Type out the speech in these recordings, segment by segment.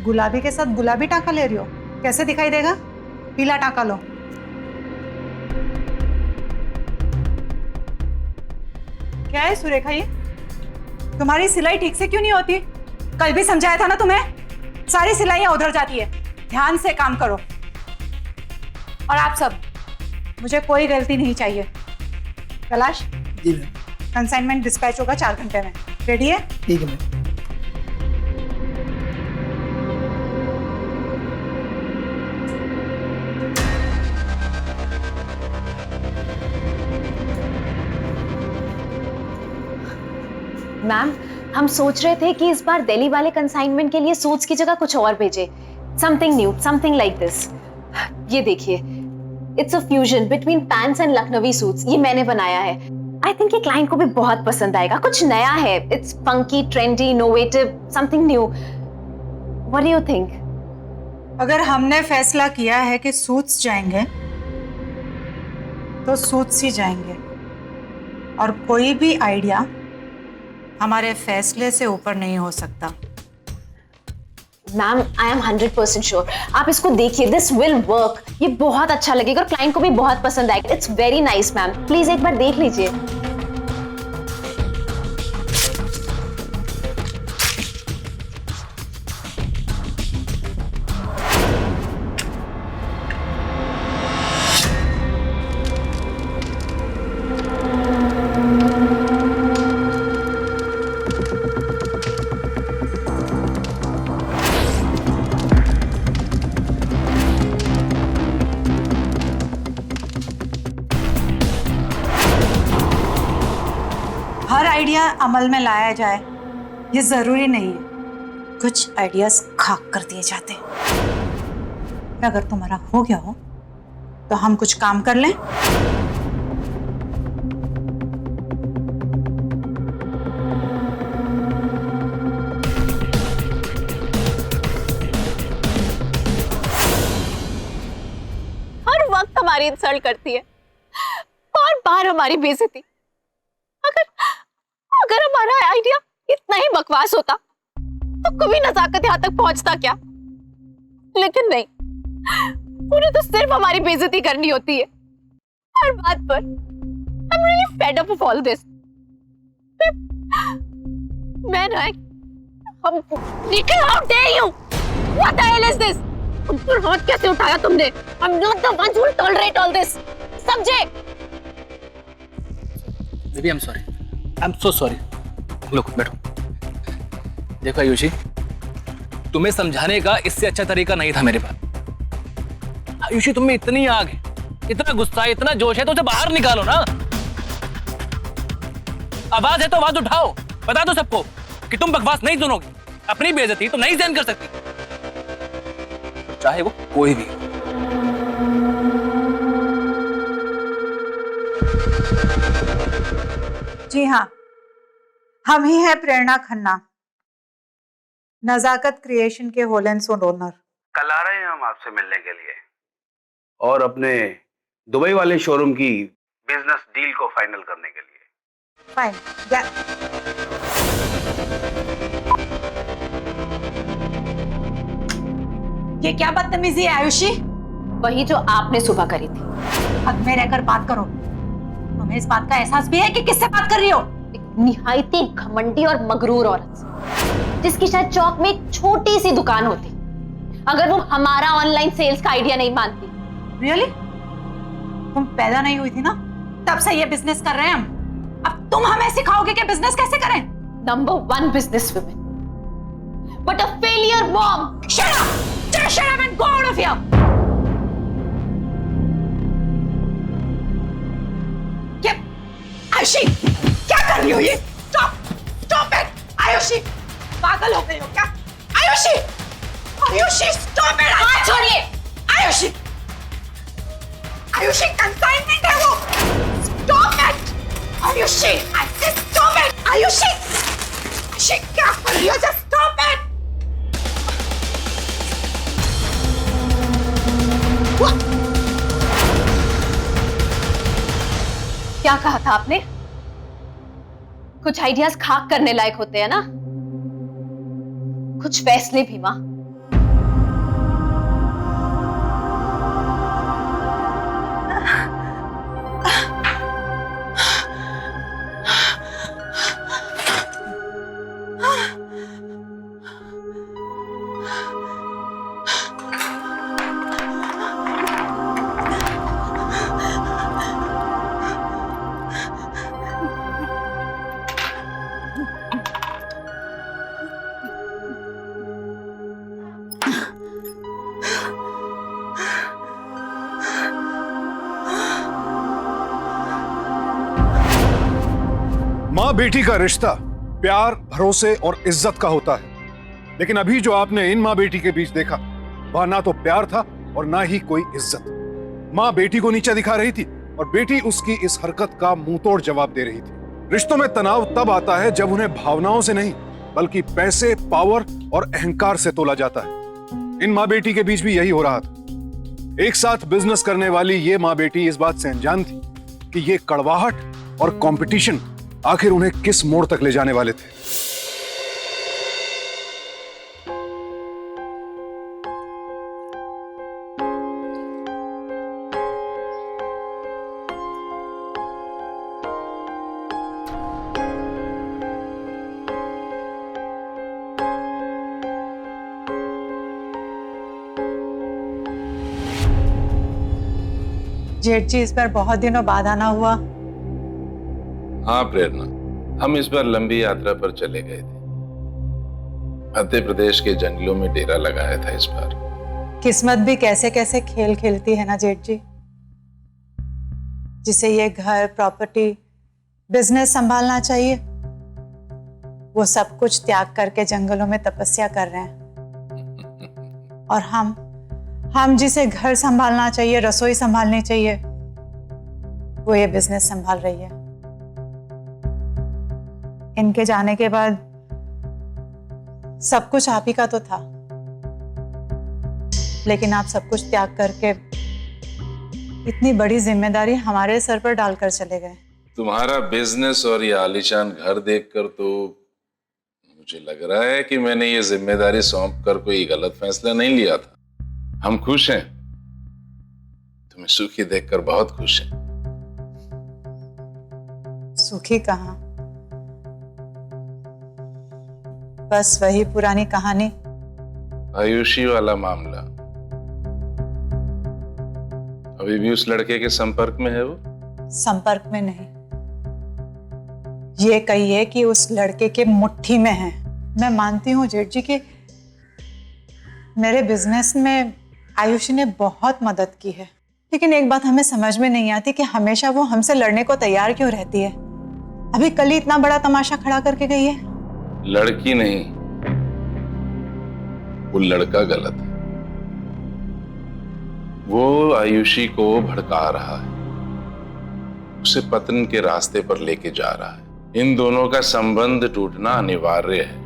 गुलाबी के साथ गुलाबी टाका ले रही हो? कैसे दिखाई देगा? पीला टाका लो। क्या है सुरेखा ये? तुम्हारी सिलाई ठीक से क्यों नहीं होती? कल भी समझाया था ना तुम्हें, सारी सिलाइयां उधर जाती है। ध्यान से काम करो। और आप सब, मुझे कोई गलती नहीं चाहिए। Kailash ji ma'am. Consignment dispatch होगा 4 घंटे में। रेडी है? ठीक है मैम। मैम, हम सोच रहे थे कि इस बार दिल्ली वाले कंसाइनमेंट के लिए सूट्स की जगह कुछ और भेजे। Something new, something like this. ये देखिए, it's a fusion between pants and Lakhnavi suits. ये मैंने बनाया है। आई थिंक ये क्लाइंट को भी बहुत पसंद आएगा। कुछ नया है। It's funky, trendy, innovative, something new. What do you think? अगर हमने फैसला किया है कि सूट्स जाएंगे तो सूट्स ही जाएंगे, और कोई भी आइडिया हमारे फैसले से ऊपर नहीं हो सकता। Ma'am, I am 100% sure. आप इसको देखिए, दिस विल वर्क। ये बहुत अच्छा लगेगा और क्लाइंट को भी बहुत पसंद आएगा। It's very nice ma'am, please एक बार देख लीजिए। हर आइडिया अमल में लाया जाए ये जरूरी नहीं है। कुछ आइडियाज खाक कर दिए जाते हैं। अगर तुम्हारा हो गया हो तो हम कुछ काम कर लें। हर वक्त हमारी इंसल्ट करती है, बार बार हमारी बेइज्जती। अगर हमारा आइडिया इतना ही बकवास होता तो कभी नजाकत यहाँ तक पहुंचता क्या? लेकिन नहीं, उन्हें तो सिर्फ हमारी बेइज्जती करनी होती है हर बात पर। I'm really fed up of all this. मैं ना हम निकल, how dare you? What the hell is this? उन पर हाथ कैसे उठाया तुमने? I'm not the one who will tolerate all this. समझे? Baby, I am so sorry. लो बैठो। देखो आयुषी, तुम्हें समझाने का इससे अच्छा तरीका नहीं था मेरे पास। आयुषी, तुम्हें इतनी आग है, इतना गुस्सा है, इतना जोश है, तो उसे बाहर निकालो ना। आवाज है तो आवाज उठाओ। बता दो सबको कि तुम बकवास नहीं सुनोगी। अपनी बेइज्जती तो नहीं सहन कर सकती, चाहे वो कोई भी। जी हाँ, हम ही हैं प्रेरणा खन्ना, नजाकत क्रिएशन के होल एंड सोल ओनर। कल आ रहे हैं हम आपसे मिलने के लिए और अपने दुबई वाले शोरूम की बिजनेस डील को फाइनल करने के लिए। फाइन। ये क्या बदतमीजी है आयुषी? वही जो आपने सुबह करी थी। हद में रहकर बात करो। तुम्हें इस बात का एहसास भी है कि किससे बात कर रही हो? एक निहायती घमंडी और मगरूर औरत से, जिसकी शायद चौक में एक छोटी सी दुकान होती अगर वो हमारा ऑनलाइन सेल्स का आइडिया नहीं मानती। रियली? तुम पैदा नहीं हुई थी ना, तब से ये बिजनेस कर रहे हैं हम। अब तुम हमें सिखाओगे कि बिजनेस कैसे करें? Number 1 business woman, but a failure mom. Shut up! Just shut up and go out of here! क्या? आयुषी, क्या कर रही हो ये? Stop! Stop it! आयुषी, पागल हो गई हो क्या? आयुषी! Ayushi, stop it! हाथ छोड़िए! आयुषी! आयुषी, कंसाइनमेंट है वो! Stop it! Ayushi, I said stop it! Ayushi! Ayushi, क्या कर रही हो? Just stop it! क्या कहा था आपने? कुछ आइडियाज खाक करने लायक होते हैं ना, कुछ फैसले भी मां। माँ बेटी का रिश्ता प्यार, भरोसे और इज्जत का होता है, लेकिन अभी जो आपने इन माँ बेटी के बीच देखा वह ना तो प्यार था और ना ही कोई इज्जत। माँ बेटी को नीचा दिखा रही थी और बेटी उसकी इस हरकत का मुंहतोड़ जवाब दे रही थी। रिश्तों में तनाव तब आता है जब उन्हें भावनाओं से नहीं बल्कि पैसे, पावर और अहंकार से तोला जाता है। इन माँ बेटी के बीच भी यही हो रहा था। एक साथ बिजनेस करने वाली ये माँ बेटी इस बात से अनजान थी कि ये कड़वाहट और कंपटीशन आखिर उन्हें किस मोड़ तक ले जाने वाले थे। जेठ जी, इस बार बहुत दिनों बाद आना हुआ। हाँ प्रेरणा, हम इस बार लंबी यात्रा पर चले गए थे। मध्य प्रदेश के जंगलों में डेरा लगाया था इस बार। किस्मत भी कैसे कैसे खेल खेलती है ना जेठ जी। जिसे ये घर, प्रॉपर्टी, बिजनेस संभालना चाहिए, वो सब कुछ त्याग करके जंगलों में तपस्या कर रहे हैं। और हम जिसे घर संभालना चाहिए, रसोई संभालनी चाहिए, वो ये बिजनेस संभाल रही है। इनके जाने के बाद सब कुछ आप ही का तो था, लेकिन आप सब कुछ त्याग करके इतनी बड़ी जिम्मेदारी हमारे सर पर डालकर चले गए। तुम्हारा बिजनेस और ये आलीशान घर देखकर तो मुझे लग रहा है कि मैंने ये जिम्मेदारी सौंप कर कोई गलत फैसला नहीं लिया था। हम खुश हैं, तुम्हें सुखी देखकर बहुत खुश हैं। सुखी कहाँ, बस वही पुरानी कहानी। आयुषी वाला मामला अभी भी उस लड़के के संपर्क में है? वो संपर्क में नहीं, ये कहिए कि उस लड़के के मुट्ठी में है। मैं मानती हूँ जेठ जी कि मेरे बिजनेस में आयुषी ने बहुत मदद की है, लेकिन एक बात हमें समझ में नहीं आती कि हमेशा वो हमसे लड़ने को तैयार क्यों रहती है। अभी कल ही इतना बड़ा तमाशा खड़ा करके गई है। लड़की नहीं, वो लड़का गलत है। वो आयुषी को भड़का रहा है, उसे पतन के रास्ते पर लेके जा रहा है। इन दोनों का संबंध टूटना अनिवार्य है,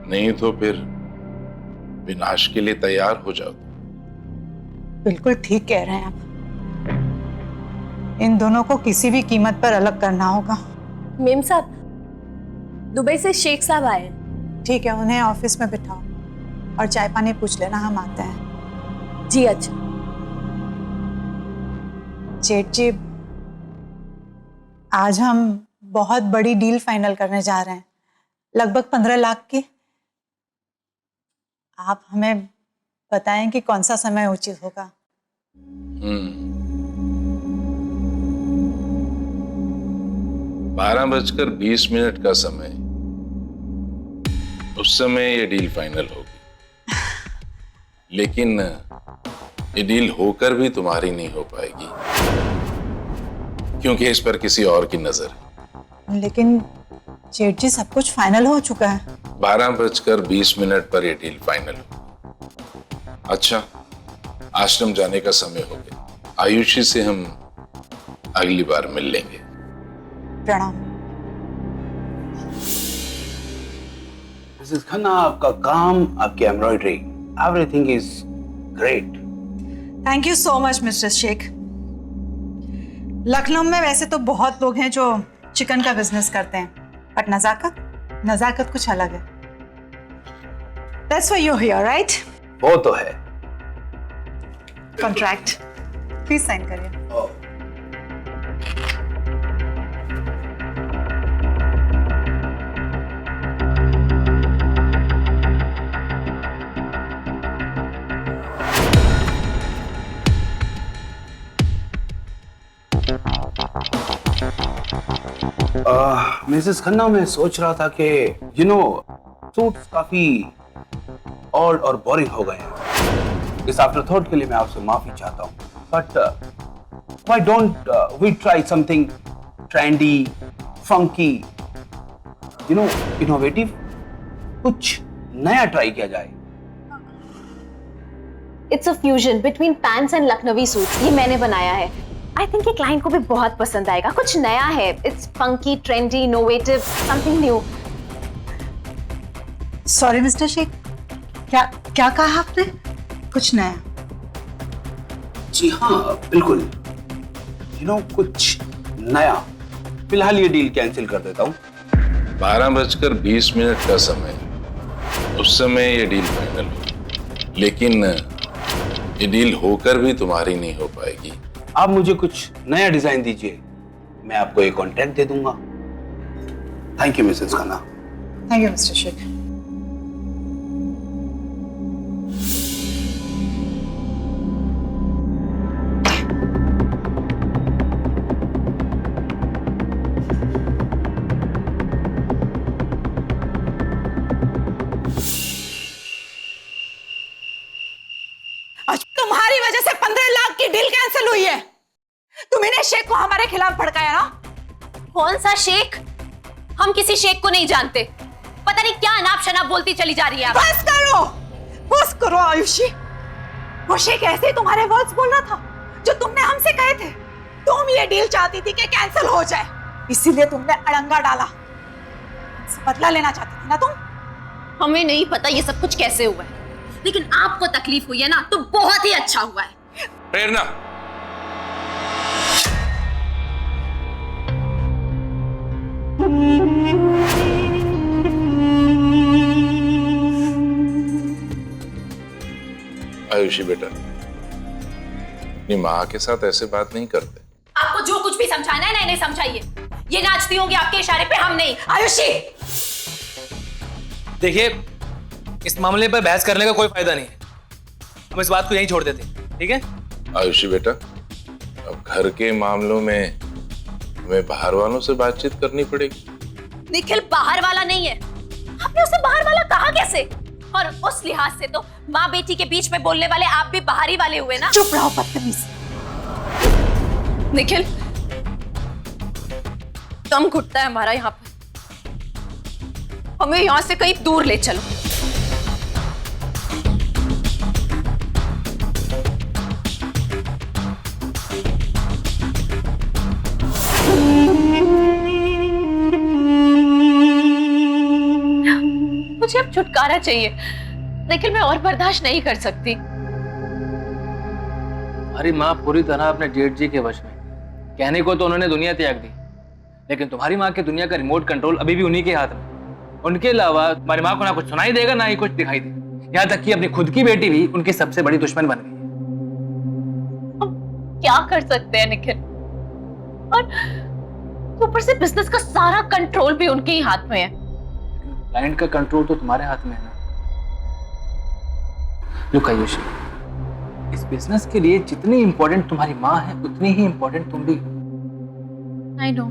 नहीं तो फिर विनाश के लिए तैयार हो जाओ। बिल्कुल ठीक कह रहे हैं आप। इन दोनों को किसी भी कीमत पर अलग करना होगा। मेम साहब, दुबई से शेख साहब आए। ठीक है, उन्हें ऑफिस में बिठाओ और चाय पानी पूछ लेना, हम आते हैं। जी अच्छा। जेठ जी, आज हम बहुत बड़ी डील फाइनल करने जा रहे हैं, लगभग 15 लाख की। आप हमें बताएं कि कौन सा समय उचित होगा। 12:20 का समय, उस समय ये डील फाइनल होगी। लेकिन ये डील होकर भी तुम्हारी नहीं हो पाएगी, क्योंकि इस पर किसी और की नजर है। लेकिन जेठ जी, सब कुछ फाइनल हो चुका है। 12:20 पर ये डील फाइनल होगी। अच्छा, आश्रम जाने का समय हो गया। आयुषी से हम अगली बार मिल लेंगे। प्रणाम। मिसेस खन्ना, आपका काम, आपकी embroidery, everything is great. Thank you so much mister Sheikh. Lucknow में वैसे तो बहुत लोग हैं जो चिकन का बिजनेस करते हैं, बट नजाकत कुछ अलग है। That's why you're here, right? वो तो है। कॉन्ट्रैक्ट प्लीज साइन करिए। मिसेस खन्ना, मैं सोच रहा था कि सूट्स काफी ओल्ड और बोरिंग हो गए हैं। इस आफ्टरथॉट के लिए मैं आपसे माफी चाहता हूँ, but why don't we try something trendy, funky innovative, कुछ नया ट्राई किया जाए। It's a fusion between pants and Lakhnavi suits. ये मैंने बनाया है। आई थिंक ये क्लाइंट को भी बहुत पसंद आएगा। कुछ नया है। It's funky, trendy, innovative, something new. Sorry mister Sheikh, क्या क्या कहा आपने? कुछ नया? जी हाँ, बिल्कुल। कुछ नया। फिलहाल ये डील कैंसिल कर देता हूँ। 12:20 का समय, उस समय ये डील फाइनल हुई, लेकिन ये डील होकर भी तुम्हारी नहीं हो पाएगी। आप मुझे कुछ नया डिजाइन दीजिए, मैं आपको एक कॉन्ट्रैक्ट दे दूंगा। Thank you missus Khanna. Thank you mister Sheikh. आज तुम्हारी वजह से 15 लाख की डील कैंसिल हुई है। तुमने शेख को हमारे खिलाफ भड़काया ना? कौन सा शेख? हम किसी शेख को नहीं जानते। पता नहीं क्या अनाप शनाप बोलती चली जा रही है आप। बस करो आयुषी। वो शेख ऐसे ही तुम्हारे वर्ड्स बोल रहा था जो तुमने हमसे कहे थे। तुम ये डील चाहती थी कि कैंसिल हो जाए, इसीलिए तुमने अड़ंगा डाला। हमसे बदला लेना चाहती थी ना तुम? हमें नहीं पता ये सब कुछ कैसे हुआ है, लेकिन आपको तकलीफ हुई है ना, तो बहुत ही अच्छा हुआ है। प्रेरणा, आयुषी बेटा, अपनी माँ के साथ ऐसे बात नहीं करते। आपको जो कुछ भी समझाना है ना, इन्हें समझाइए। ये नाचती होंगी आपके इशारे पे, हम नहीं। आयुषी, देखिए, इस मामले पर बहस करने का कोई फायदा नहीं है। हम इस बात को यहीं छोड़ देते हैं, ठीक है? आयुषी बेटा, अब घर के मामलों में हमें बाहर वालों से बातचीत करनी पड़ेगी। निखिल बाहर वाला नहीं है। आपने उसे बाहर वाला कहा कैसे? और उस लिहाज से तो माँ बेटी के बीच में बोलने वाले आप भी बाहरी वाले हुए ना। चुप रहो बदतमीज। निखिल, दम घुटता है हमारा यहाँ पर। हमें यहाँ से कहीं दूर ले चलो। मुझे अब छुटकारा चाहिए। निखिल, मैं और बर्दाश्त नहीं कर सकती। हमारी माँ पूरी तरह अपने जेठ जी के वश में। कहने को तो उन्होंने दुनिया त्याग दी, लेकिन तुम्हारी माँ की दुनिया का रिमोट कंट्रोल अभी भी उन्हीं के हाथ में। उनके अलावा तुम्हारी माँ को ना कुछ सुनाई देगा, ना ही कुछ दिखाई देगा। यहाँ तक कि अपनी खुद की बेटी भी उनकी सबसे बड़ी दुश्मन बन गई है। क्या कर सकते हैं निखिल? और ऊपर से बिजनेस का सारा कंट्रोल भी उनके ही हाथ में है। क्लाइंट का कंट्रोल तो तुम्हारे हाथ में है ना। लुक आयुषी, इस बिजनेस के लिए जितनी इंपॉर्टेंट तुम्हारी माँ है, उतनी ही इंपॉर्टेंट तुम भी। आई नो,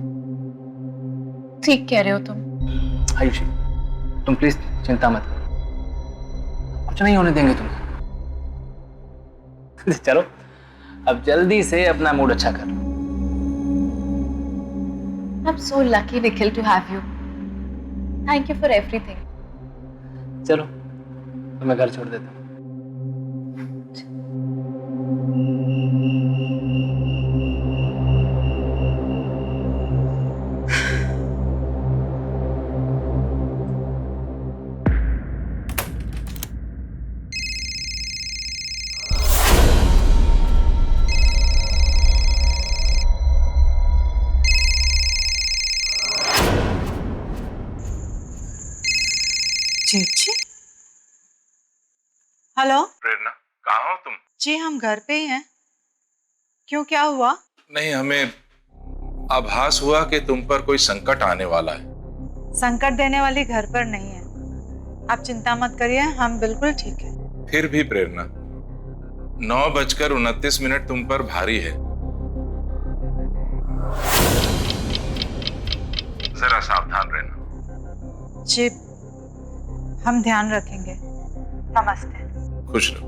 ठीक कह रहे हो तुम। आयुषी, तुम प्लीज चिंता मत करो, कुछ नहीं होने देंगे तुम्हें। चलो अब जल्दी से अपना मूड अच्छा कर लो। I'm so lucky, Nikhil, to have you. Thank you for everything. चलो तो मैं घर छोड़ देता हूँ। जी, हेलो प्रेरणा, कहाँ हो तुम? जी, हम घर पे ही हैं। क्यों, क्या हुआ? नहीं, हमें आभास हुआ कि तुम पर कोई संकट आने वाला है। संकट देने वाली घर पर नहीं है। आप चिंता मत करिए, हम बिल्कुल ठीक है। फिर भी प्रेरणा, 9:29 तुम पर भारी है। जरा सावधान रहना। जी, हम ध्यान रखेंगे। नमस्ते। खुश रहो।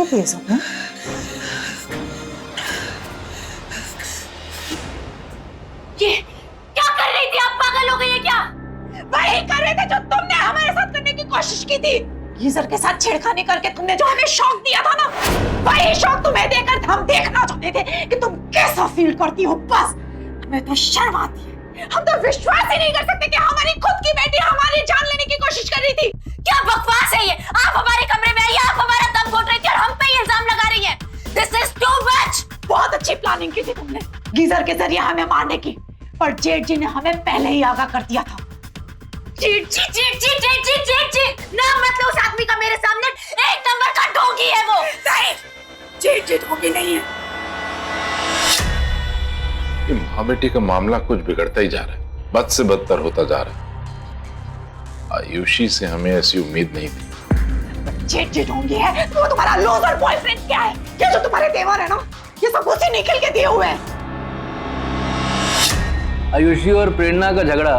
थी ये सब? ये क्या कर रही थी आप? पागल हो गई है क्या? वही कर रहे थे जो तुमने हमारे साथ करने की कोशिश की थी। गीजर के साथ छेड़खानी करके तुमने जो हमें शौक दिया था ना, वही शौक तुम्हें देकर हम देखना चाहते थे कि तुम कैसा फील करती हो। बस हमें तो शर्म आती है, हम तो विश्वास ही नहीं कर सकते कि हमारी खुद की बेटी हमारी जान लेने की कोशिश कर रही थी। क्या बकवास है ये? आप हमारे कमरे में आई, आप हमारा दम घोट रही थी और हम पे ही इल्जाम लगा रही हैं। This is too much। बहुत अच्छी प्लानिंग की थी तुमने गीजर के जरिए हमें मारने की, पर जेठ जी ने हमें पहले ही आगाह कर दिया था। जी नाम मत लो उस आदमी का मेरे सामने। एक नंबर का ढोंगी है वो। नहीं, जेठ ढोंगी नहीं है। ये माँ बेटी का मामला कुछ बिगड़ता ही जा रहा है, बद से बदतर होता जा रहा है। आयुषी से हमें ऐसी उम्मीद नहीं थी। जेठ ढोंगी है तो वो तुम्हारा लूजर बॉयफ्रेंड क्या है? ये जो तुम्हारे देवर है ना, ये सब उसी निखिल के दिए हुए हैं। आयुषी और प्रेरणा का झगड़ा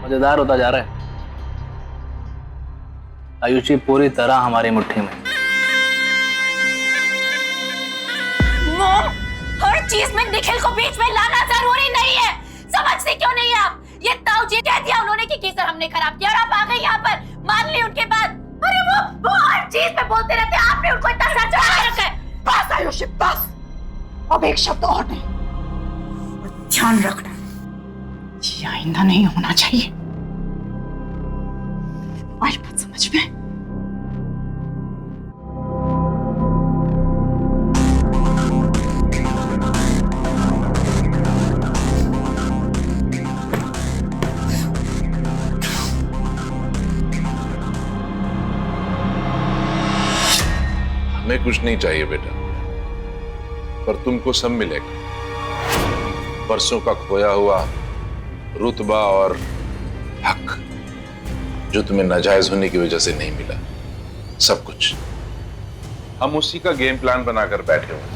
मजेदार होता जा रहा है। आयुषी पूरी तरह हमारी मुट्ठी में। मॉम, हर चीज में निखिल को बीच में लाना जरूरी नहीं है। समझते क्यों नहीं आप? ये ताऊ जी कह दिया उन्होंने कि गीजर हमने खराब किया और आप आ गए यहाँ पर, मान ली उनके बाद। अरे वो हर चीज में बोलते रहते हैं, आपने उनको इतना सर चढ़ा के रखा है। बस आयुषी बस, अब एक शब्द और नहीं। और ध्यान रखना, ये आइंदा नहीं होना चाहिए। आज बात समझ में? हमें कुछ नहीं चाहिए बेटा, पर तुमको सब मिलेगा। परसों का खोया हुआ रुतबा और हक जो तुम्हें नाजायज होने की वजह से नहीं मिला, सब कुछ हम उसी का गेम प्लान बनाकर बैठे हुए हैं।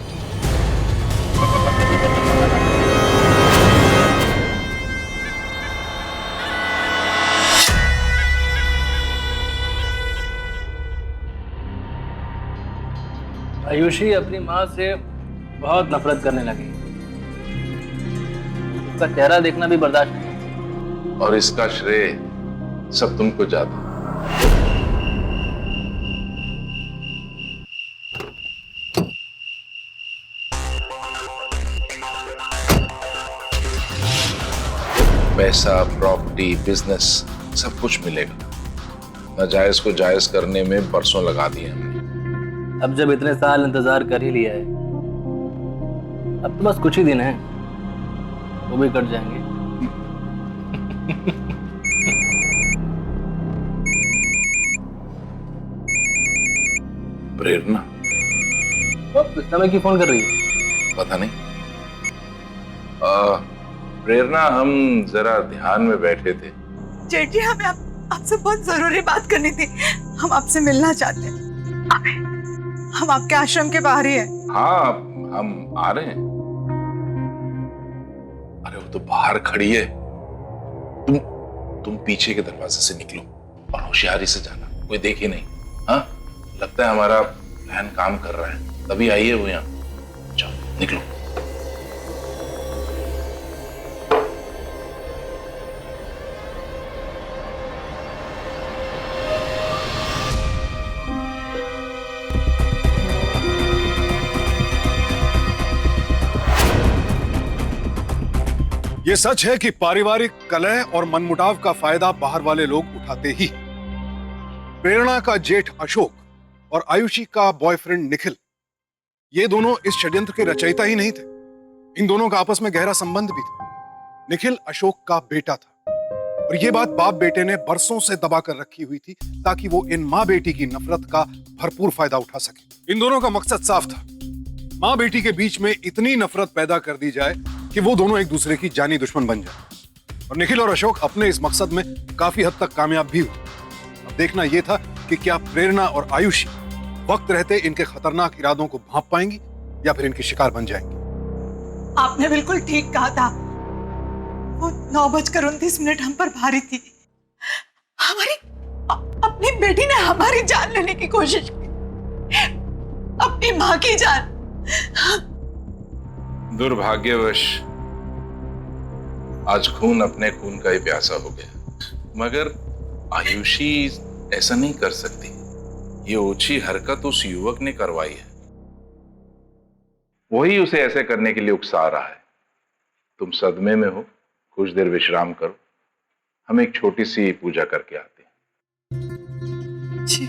आयुषी अपनी माँ से बहुत नफरत करने लगी। उसका चेहरा देखना भी बर्दाश्त नहीं। और इसका श्रेय सब तुमको जाता है। पैसा, प्रॉपर्टी, बिजनेस सब कुछ मिलेगा। नाजायज को जायज करने में बरसों लगा दिए हमने। अब जब इतने साल इंतजार कर ही लिया है, अब तो बस कुछ ही दिन है, वो भी कट जाएंगे। प्रेरणा इस समय की फोन कर रही है? पता नहीं। प्रेरणा, हम जरा ध्यान में बैठे थे। जेठ जी, हमें आपसे बहुत जरूरी बात करनी थी। हम आपसे मिलना चाहते हैं। हम आपके आश्रम के बाहर ही हैं। हाँ, हम आ रहे हैं। अरे वो तो बाहर खड़ी है। तुम पीछे के दरवाजे से निकलो और होशियारी से जाना, कोई देखे नहीं। हाँ, लगता है हमारा प्लान काम कर रहा है, तभी आई है वो यहाँ। चलो निकलो। ये सच है कि पारिवारिक कलह और मनमुटाव का फायदा बाहर वाले लोग उठाते ही। प्रेरणा का जेठ अशोक और आयुषी का बॉयफ्रेंड निखिल, ये दोनों इस षड्यंत्र के रचयिता ही नहीं थे। इन दोनों का आपस में गहरा संबंध भी था। निखिल अशोक का बेटा था और ये बात बाप बेटे ने बरसों से दबा कर रखी हुई थी ताकि वो इन माँ बेटी की नफरत का भरपूर फायदा उठा सके। इन दोनों का मकसद साफ था, माँ बेटी के बीच में इतनी नफरत पैदा कर दी जाए कि वो दोनों एक दूसरे की जानी दुश्मन बन जाए। और निखिल और अशोक अपने इस मकसद में काफी हद तक कामयाब भी हुए। अब देखना यह था कि क्या प्रेरणा और आयुषी वक्त रहते इनके खतरनाक इरादों को भांप पाएंगी या फिर इनके शिकार बन जाएंगी। आपने बिल्कुल ठीक कहा था। वो 9:29 हम पर भारी थी। हमारी अपनी बेटी ने हमारी जान लेने की कोशिश की। अपनी माँ की जान। दुर्भाग्यवश आज खून अपने खून का ही प्यासा हो गया, मगर आयुषी ऐसा नहीं कर सकती। ये ओछी हरकत उस युवक ने करवाई है, वही उसे ऐसे करने के लिए उकसा रहा है। तुम सदमे में हो, कुछ देर विश्राम करो, हम एक छोटी सी पूजा करके आते हैं। जी।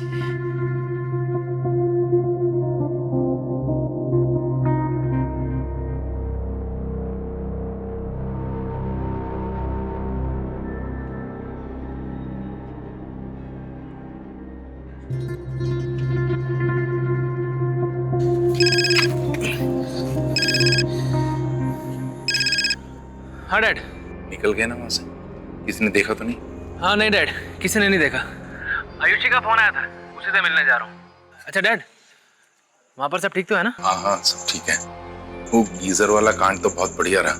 हाँ डैड। निकल गए ना वहां से? किसी ने देखा तो नहीं? हाँ नहीं डैड, किसी ने नहीं देखा। आयुषी का फोन आया था, उसी से मिलने जा रहा हूँ। अच्छा डैड, वहाँ पर सब ठीक तो है ना? हाँ हाँ सब ठीक है। वो गीजर वाला कांड तो बहुत बढ़िया रहा,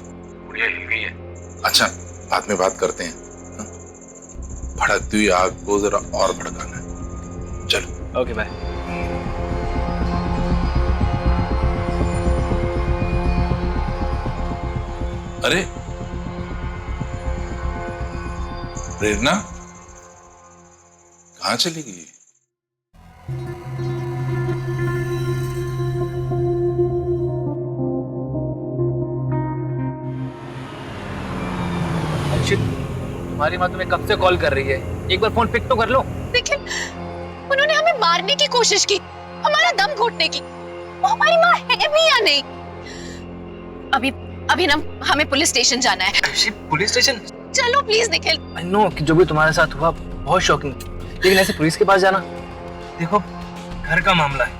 बुढ़िया हिल गई है। अच्छा बाद में बात करते हैं, हाँ? भड़कती हुई आग को जरा और भड़काना है। चलो। Okay bye. अरे प्रेरणा कहाँ चली गई? तुम्हारी माँ तुम्हें कब से कॉल कर रही है, एक बार फोन पिक तो कर लो। देखिए, उन्होंने हमें मारने की कोशिश की, हमारा दम घोटने की। वो हमारी माँ है भी या नहीं? अभी ना हमें पुलिस स्टेशन जाना है। Police station? चलो प्लीज निखिल। आई नो कि जो भी तुम्हारे साथ हुआ बहुत शॉकिंग, लेकिन ऐसे पुलिस के पास जाना, देखो घर का मामला है,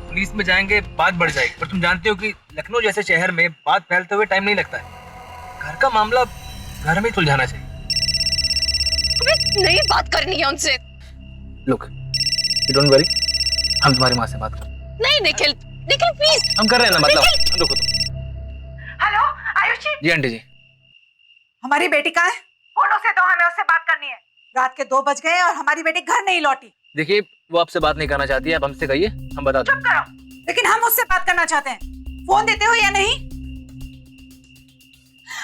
पुलिस में जाएंगे बात बढ़ जाएगी। पर तुम जानते हो कि लखनऊ जैसे शहर में बात फैलते हुए टाइम नहीं लगता है। घर का मामला घर में सुलझाना चाहिए। हमें नहीं बात करनी है उनसे। लुक, यू डोंट वरी, हम तुम्हारी माँ से बात कर। नहीं निखिल, निखिल प्लीज। हम कर रहे हैं ना, मतलब हम रुको तुम। हेलो आयुषी। जी आंटी जी। हमारी बेटी कहाँ है? फोन उसे दो, हमें उससे बात करनी है। रात के 2 बज गए और हमारी बेटी घर नहीं लौटी। देखिए वो आपसे बात नहीं करना चाहती है, आप हमसे कहिए, हम बता दें। चुप करो। लेकिन हम उससे बात करना चाहते हैं, फोन देते हो या नहीं?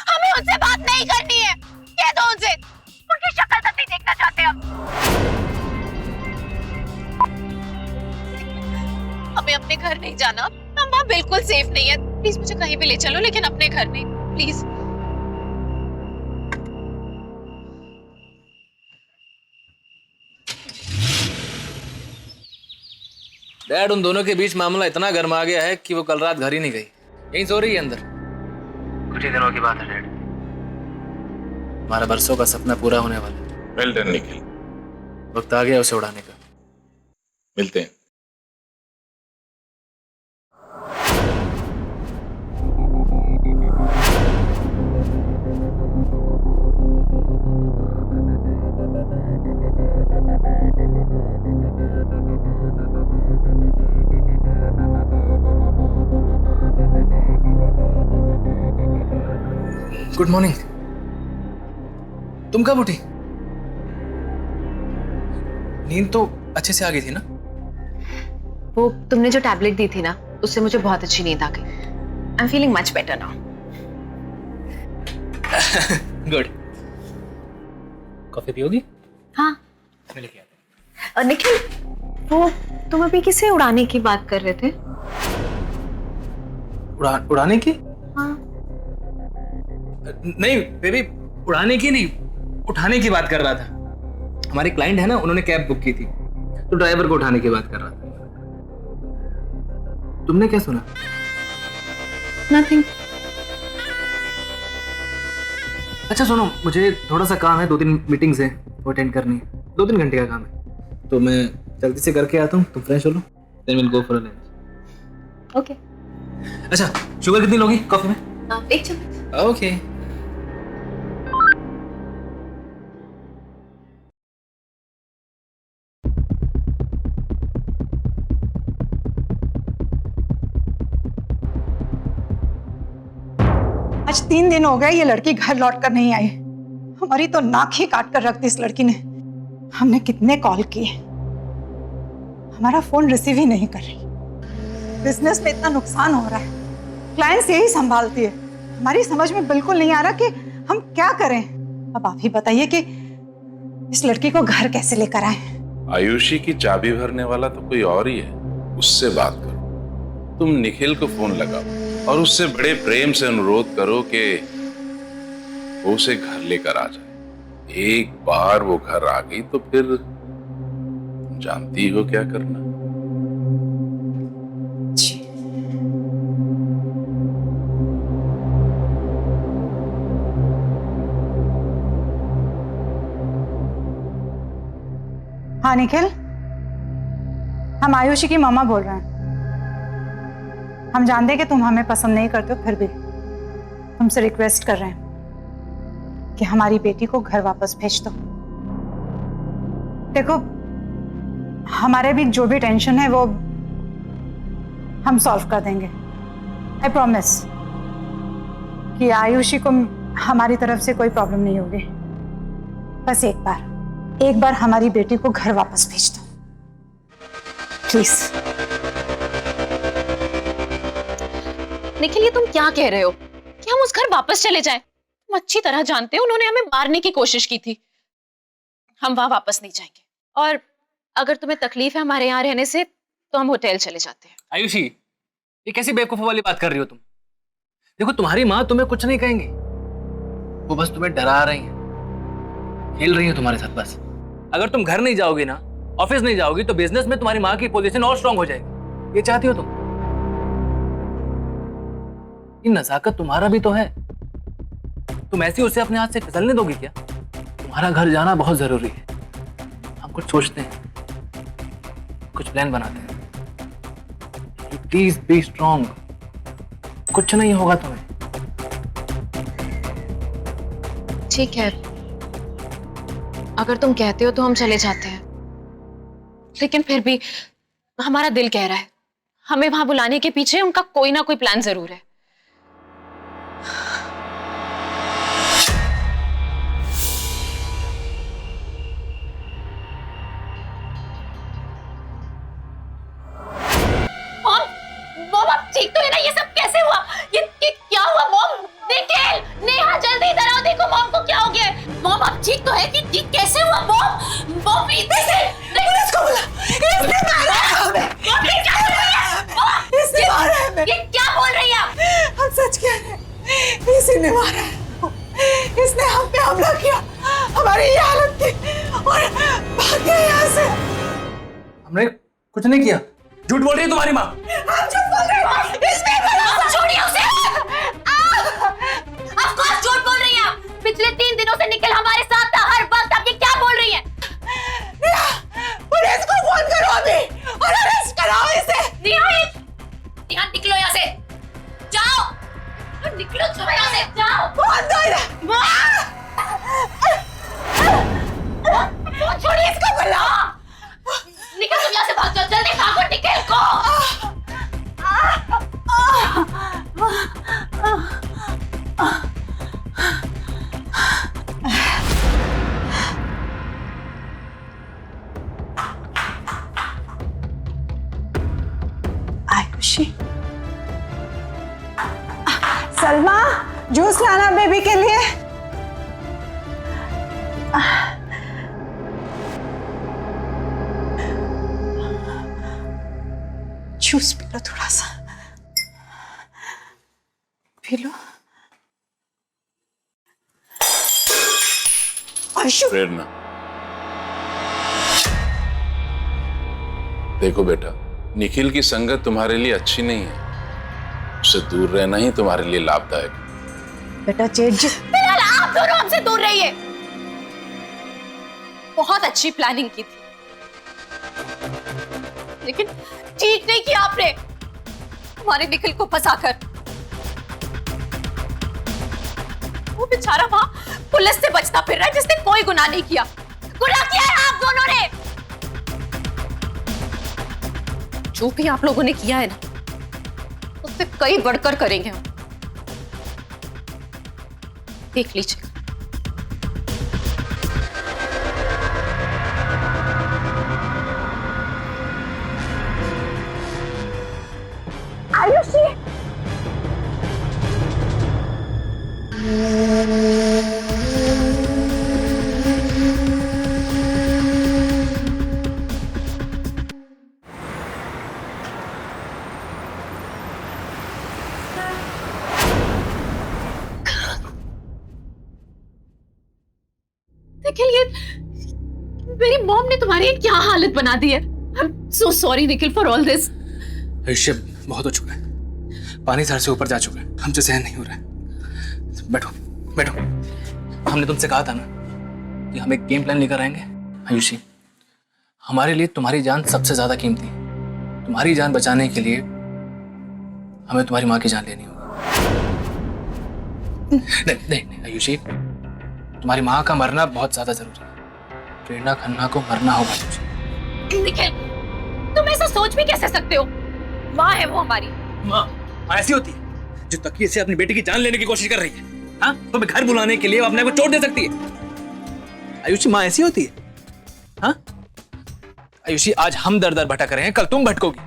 हमें उनसे बात नहीं करनी है, कह दो उनसे। उनकी शक्ल तक नहीं देखना चाहते हम। हमें अपने घर नहीं जाना, हम वहाँ बिल्कुल सेफ नहीं है। प्लीज मुझे कहीं भी ले चलो, लेकिन अपने घर नहीं, प्लीज। डैड, उन दोनों के बीच मामला इतना गर्म आ गया है कि वो कल रात घर ही नहीं गई, यहीं सो रही है अंदर। कुछ ही दिनों की बात है डैड, हमारा बरसों का सपना पूरा होने वाला है। वेल डन निखिल, वक्त आ गया उसे उड़ाने का। मिलते हैं। Good morning. तुम कब उठी? नींद तो अच्छे से आ गई थी ना? वो तुमने जो टैबलेट दी थी ना, उससे मुझे बहुत अच्छी नींद आ गई। I am feeling much better now. Good. Coffee पियोगी? हाँ। मैं लेके आता हूं। और निखिल, वो तुम अभी किसे उड़ाने की बात कर रहे थे? उड़ाने की? हाँ। नहीं बेबी, उड़ाने की नहीं, उठाने की बात कर रहा था। हमारे क्लाइंट है ना, उन्होंने कैब बुक की थी, तो ड्राइवर को उठाने की बात कर रहा था। तुमने क्या सुना? नथिंग। अच्छा सुनो, मुझे थोड़ा सा काम है, 2-3 मीटिंग्स है वो अटेंड करनी है, 2-3 घंटे का काम है, तो मैं जल्दी से करके आता हूँ। तुम फ्रेश हो लो, then will go for a lunch. Okay. अच्छा, शुगर कितनी लोगी कॉफी में? 1 चम्मच। ओके। आज 3 दिन हो गए ये लड़की घर लौट कर नहीं आई। हमारी तो नाक ही काट कर रख दी इस लड़की ने। हमने कितने कॉल किए, हमारा फोन रिसीव ही नहीं कर रही। बिजनेस में इतना नुकसान हो रहा है, क्लाइंट्स यही संभालती है। हमारी समझ में बिल्कुल नहीं आ रहा कि हम क्या करें। अब आप ही बताइए कि इस लड़की को घर कैसे लेकर आए। आयुषी की चाबी भरने वाला तो कोई और ही है, उससे बात करो। तुम निखिल को फोन लगाओ और उससे बड़े प्रेम से अनुरोध करो कि वो उसे घर लेकर आ जाए। एक बार वो घर आ गई तो फिर जानती हो क्या करना। जी। हाँ निखिल, हम आयुषी की मामा बोल रहे हैं। हम जानते हैं कि तुम हमें पसंद नहीं करते हो, फिर भी तुमसे रिक्वेस्ट कर रहे हैं कि हमारी बेटी को घर वापस भेज दो। देखो, हमारे भी जो भी टेंशन है वो हम सॉल्व कर देंगे। आई प्रॉमिस कि आयुषी को हमारी तरफ से कोई प्रॉब्लम नहीं होगी। बस एक बार हमारी बेटी को घर वापस भेज दो प्लीज। निखिल, ये तुम क्या कह रहे हो कि हम उस घर वापस चले जाएं? तुम अच्छी तरह जानते हो उन्होंने हमें मारने की कोशिश की थी। हम वहां वापस नहीं जाएंगे, और अगर तुम्हें तकलीफ है हमारे यहाँ रहने से तो हम होटल चले जाते हैं। आयुषी, ये कैसी बेवकूफों वाली बात कर रही हो तुम? देखो, तुम्हारी माँ तुम्हें कुछ नहीं कहेंगी, वो बस तुम्हें डरा रही हैं, खेल रही हैं तुम्हारे साथ बस। अगर तुम घर नहीं जाओगी ना, ऑफिस नहीं जाओगी, तो बिजनेस में तुम्हारी माँ की पोजीशन और स्ट्रांग हो जाएगी। ये चाहती हो तुम? ये नजाकत तुम्हारा भी तो है, तुम ऐसी उसे अपने हाथ से फिसलने दोगी क्या? तुम्हारा घर जाना बहुत जरूरी है। हम कुछ सोचते हैं, कुछ प्लान बनाते हैं। प्लीज बी स्ट्रांग, कुछ नहीं होगा तुम्हें। ठीक है, अगर तुम कहते हो तो हम चले जाते हैं, लेकिन फिर भी हमारा दिल कह रहा है हमें वहां बुलाने के पीछे उनका कोई ना कोई प्लान जरूर है। मॉम, आप ठीक तो है ना? ये सब कैसे हुआ? ये क्या हुआ मॉम? निखिल, नेहा, जल्दी इधर आओ, देखो मॉम को क्या हो गया है। मॉम, आप ठीक तो है? कि कैसे हुआ मॉम? मॉम पुलिस को बुला, इसने मारा है हमें। मॉम, ये क्या बोल रही है? मॉम, इसने मारा है हमें। ये क्या बोल रही है आप? हम सच कह रहे हैं, इसी ने मारा है। इसने हम पे हमला किया, हमारी ये हालत की, और भाग गया यहाँ से। हमने कुछ नहीं किया, झूठ बोल रही है तुम्हारी माँ। हम झूठ बोल रहे हैं, इसमें मॉम, छोड़िए उसे। ऑफ कोर्स झूठ बोल रही हैं आप। पिछले 3 दिनों से निखिल हमारे साथ था हर वक्त। आप ये क्या बोल रही हैं? पुलिस को फोन करो अभी और अरेस्ट कराओ इसे। नेहा, निकलो यहाँ से, जाओ, निकलो यहाँ से, जाओ। फोन दो इधर। छोड़िए इसको, बुला। निकल, तुम यहाँ से भाग जाओ, जल्दी भागो निखिल को। आयुषी, सलमा, जूस लाना बेबी के लिए। जूस पी लो थोड़ा सा, पी लो। आयुषी, प्रेरणा, देखो बेटा, निखिल की संगत तुम्हारे लिए अच्छी नहीं है, उससे दूर रहना ही तुम्हारे लिए लाभदायक है। बेटा चेत जी, फिलहाल आप दोनों हमसे दूर रहिए। बहुत अच्छी प्लानिंग की थी, लेकिन ठीक नहीं किया आपने हमारे निखिल को फंसाकर। वो बेचारा वहां पुलिस से बचता फिर रहा है, जिसने कोई गुनाह नहीं किया। गुनाह किया है आप दोनों ने। जो भी आप लोगों ने किया है ना, उससे कई बढ़कर करेंगे हम, देख लीजिए। निखिल, ये मेरी मॉम ने तुम्हारी क्या हालत बना दी है। आई am so sorry Nikhil for all this. आयुष्य, बहुत हो चुका है, पानी सर से ऊपर जा चुका है, हमसे सहन नहीं हो रहा है। बैठो बैठो, हमने तुमसे कहा था ना कि हम एक गेम प्लान लेकर आएंगे। आयुषी, हमारे लिए तुम्हारी जान सबसे ज्यादा कीमती है। तुम्हारी जान बचाने के लिए हमें तुम्हारी माँ की जान लेनी होगी। नहीं नहीं नहीं आयुषी, तुम्हारी माँ का मरना बहुत ज्यादा जरूरी है। प्रेरणा खन्ना को मरना होगा आयुषी। निखिल, तुम ऐसा सोच भी कैसे सकते हो? माँ है वो हमारी। माँ ऐसी होती है जो तकिए से अपनी बेटी की जान लेने की कोशिश कर रही है। हाँ, तुम्हें घर बुलाने के लिए वो अपने आप को चोट दे सकती है। आयुषी, माँ ऐसी होती है? हाँ आयुषी, आज हम दर दर भटक रहे हैं, कल तुम भटकोगी।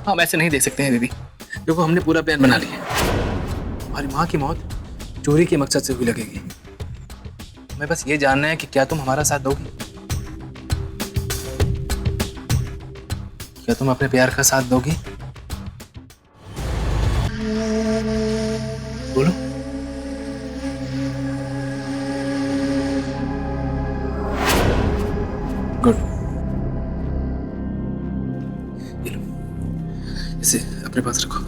हम ऐसे नहीं देख सकते हैं दीदी। देखो, हमने पूरा प्लान बना लिया है। हमारी माँ की मौत चोरी के मकसद से हुई लगेगी। हमें बस ये जानना है कि क्या तुम हमारा साथ दोगी? क्या तुम अपने प्यार का साथ दोगी? बोलो। गुड, ये लो, इसे अपने पास रखो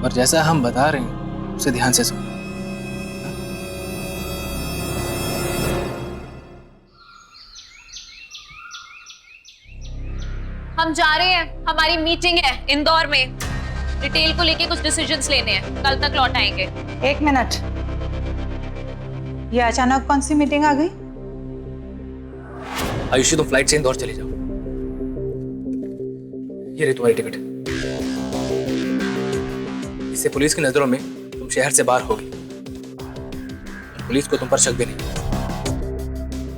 और जैसा हम बता रहे हैं उसे ध्यान से सुनो। हम जा रहे हैं, हमारी मीटिंग है इंदौर में। डिटेल को लेके कुछ डिसीजंस लेने हैं, कल तक लौट आएंगे। एक मिनट, ये अचानक कौन सी मीटिंग आ गई? आयुषी, तुम फ्लाइट से इंदौर चले जाओ। ये रही तुम्हारी टिकट। इससे पुलिस की नजरों में तुम शहर से बाहर होगी और पुलिस को तुम पर शक भी नहीं।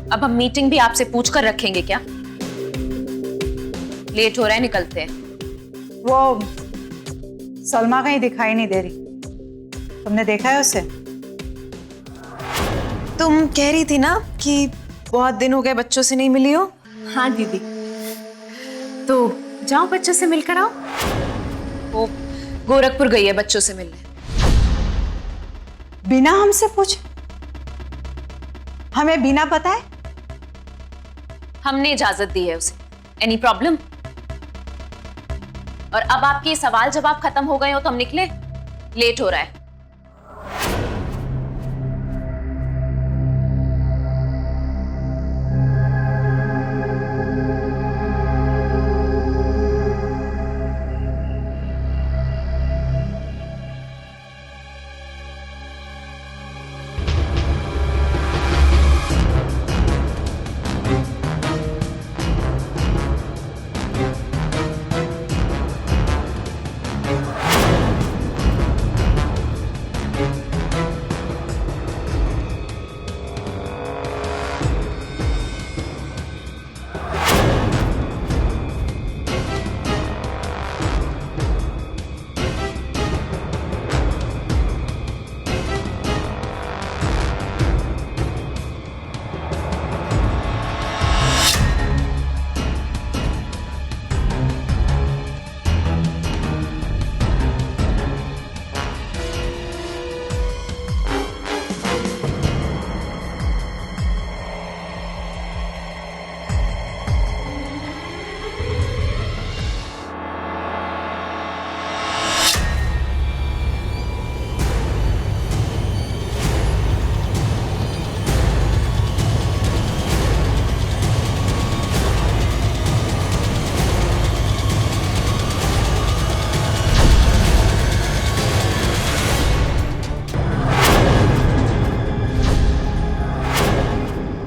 अब हम मीटिंग भी आपसे पूछ कर रखेंगे क्या? लेट हो रहा है, निकलते हैं। वो सलमा कहीं दिखाई नहीं दे रही, तुमने देखा है उसे? तुम कह रही थी ना कि बहुत दिन हो गए बच्चों से नहीं मिली हो। हाँ दीदी। तो जाओ बच्चों से मिलकर आओ। वो गोरखपुर गई है बच्चों से मिलने। बिना हमसे पूछे, हमें बिना बताए? हमने इजाजत दी है उसे। Any problem? और अब आपके सवाल जवाब खत्म हो गए हो तो हम निकले, लेट हो रहा है।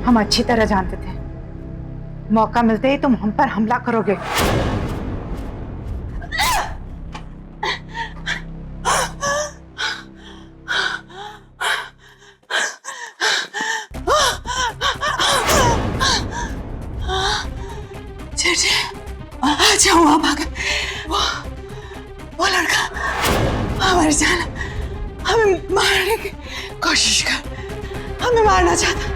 हम अच्छी तरह जानते थे मौका मिलते ही तुम हम पर हमला करोगे। अच्छा हुआ भागा, वो लड़का हमारी जान हमें मारने की कोशिश कर, हमें मारना चाहता।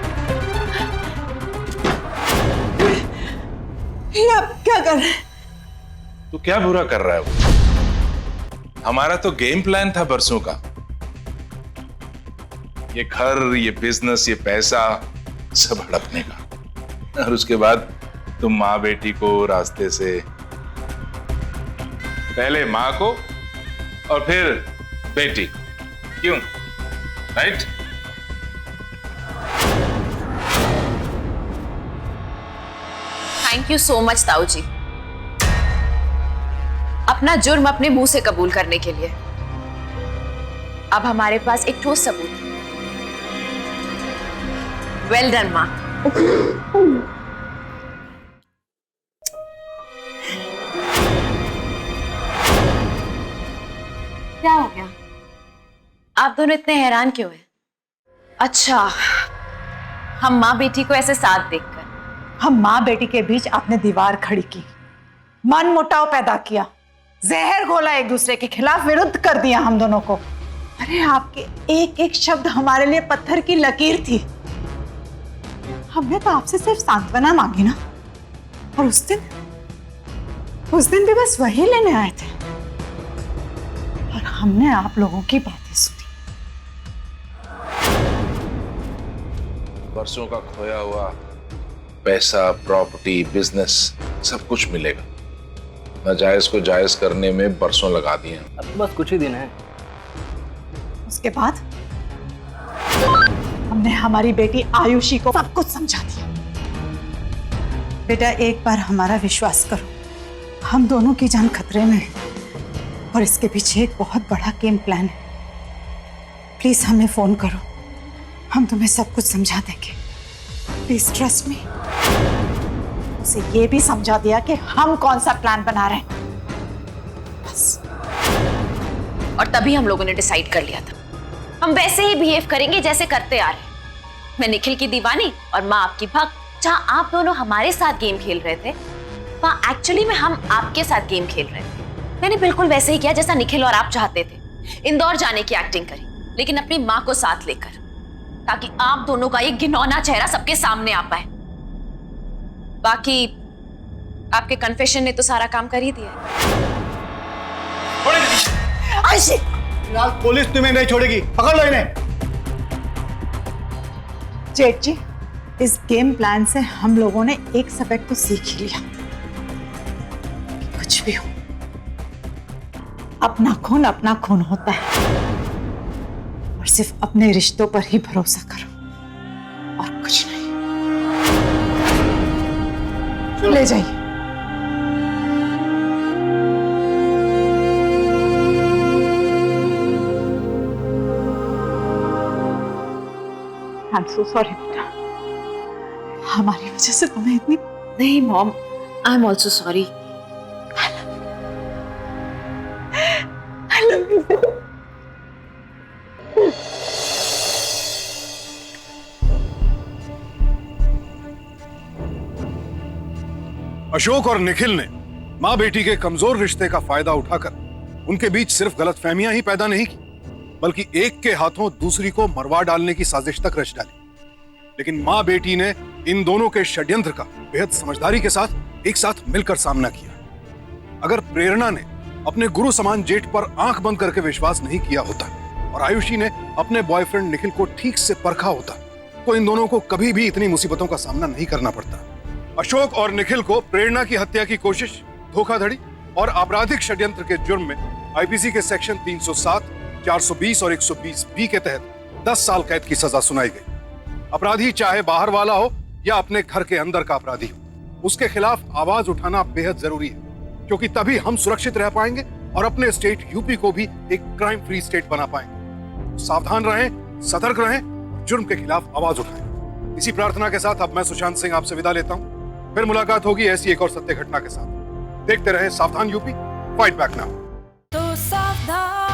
ये आप क्या कर रहे हैं? तो क्या बुरा कर रहा है वो? हमारा तो गेम प्लान था बरसों का। ये घर, ये बिजनेस, ये पैसा सब हड़पने का। और उसके बाद तुम माँ बेटी को रास्ते से, पहले माँ को और फिर बेटी को, क्यों? Right? Thank you so much ताऊ जी, अपना जुर्म अपने मुंह से कबूल करने के लिए। अब हमारे पास एक ठोस सबूत है। वेल डन माँ। क्या हो गया? आप दोनों इतने हैरान क्यों हैं? अच्छा, हम माँ बेटी को ऐसे साथ देखकर हम माँ बेटी के बीच आपने दीवार खड़ी की, मन मुटाव पैदा किया, जहर घोला, एक दूसरे के खिलाफ विरुद्ध कर दिया हम दोनों को। अरे आपके एक एक शब्द हमारे लिए पत्थर की लकीर थी। हमने तो आपसे सिर्फ सांत्वना मांगी ना, और उस दिन भी बस वही लेने आए थे, और हमने आप लोगों की बातें सुनी। बरसों का खोया हुआ पैसा, प्रॉपर्टी, बिजनेस सब कुछ मिलेगा। नाजायज को जायज करने में बरसों लगा दिए हैं। अब तो बस कुछ ही दिन है। उसके बाद हमने हमारी बेटी आयुषी को सब कुछ समझा दिया। बेटा, एक बार हमारा विश्वास करो, हम दोनों की जान खतरे में है और इसके पीछे एक बहुत बड़ा गेम प्लान है। प्लीज हमें फोन करो, हम तुम्हें सब कुछ समझा देंगे। Please trust me. उसे ये भी समझा दिया कि हम कौन सा प्लान बना रहे हैं, बस। और तभी हम लोगों ने डिसाइड कर लिया था, हम वैसे ही बिहेव करेंगे जैसे करते आ रहे हैं। मैं निखिल की दीवानी और माँ आपकी भक्त। जहाँ आप दोनों हमारे साथ गेम खेल रहे थे, वहाँ एक्चुअली में हम आपके साथ गेम खेल रहे थे। मैंने बिल्कुल वैसे ही किया जैसा निखिल और आप चाहते थे। इंदौर जाने की एक्टिंग करी, लेकिन अपनी माँ को साथ लेकर, ताकि आप दोनों का एक घिनौना चेहरा सबके सामने आ पाए। बाकी आपके कन्फेशन ने तो सारा काम कर ही दिया। आयुषी, पुलिस तुम्हें नहीं छोड़ेगी, पकड़ लो इन्हें। जेठ जी, इस गेम प्लान से हम लोगों ने एक सबक तो सीख ही लिया। कुछ भी हो, अपना खून होता है, और सिर्फ अपने रिश्तों पर ही भरोसा करो, और कुछ नहीं। ले जाइए। I'm so sorry बेटा, हमारी वजह से तुम्हें इतनी। नहीं mom, I am also sorry. I love you बेटा। अशोक और निखिल ने माँ बेटी के कमजोर रिश्ते का फायदा उठाकर उनके बीच सिर्फ गलतफहमियां ही पैदा नहीं की, बल्कि एक के हाथों दूसरी को मरवा डालने की साजिश तक रच डाली। लेकिन माँ बेटी ने इन दोनों के षड्यंत्र का बेहद समझदारी के साथ एक साथ मिलकर सामना किया। अगर प्रेरणा ने अपने गुरु समान जेठ पर आंख बंद करके विश्वास नहीं किया होता और आयुषी ने अपने बॉयफ्रेंड निखिल को ठीक से परखा होता, तो इन दोनों को कभी भी इतनी मुसीबतों का सामना नहीं करना पड़ता। अशोक और निखिल को प्रेरणा की हत्या की कोशिश, धोखाधड़ी और आपराधिक षड्यंत्र के जुर्म में आईपीसी के सेक्शन 307, 420 और 120 बी के तहत 10 साल कैद की सजा सुनाई गई। अपराधी चाहे बाहर वाला हो या अपने घर के अंदर का अपराधी हो, उसके खिलाफ आवाज उठाना बेहद जरूरी है, क्योंकि तभी हम सुरक्षित रह पाएंगे और अपने स्टेट यूपी को भी एक क्राइम फ्री स्टेट बना पाएंगे। सावधान रहें, सतर्क रहें, जुर्म के खिलाफ आवाज उठाएं। इसी प्रार्थना के साथ अब मैं सुशांत सिंह आपसे विदा लेता हूं। फिर मुलाकात होगी ऐसी एक और सत्य घटना के साथ। देखते रहे सावधान यूपी, फाइट बैक नाउ। तो सावधान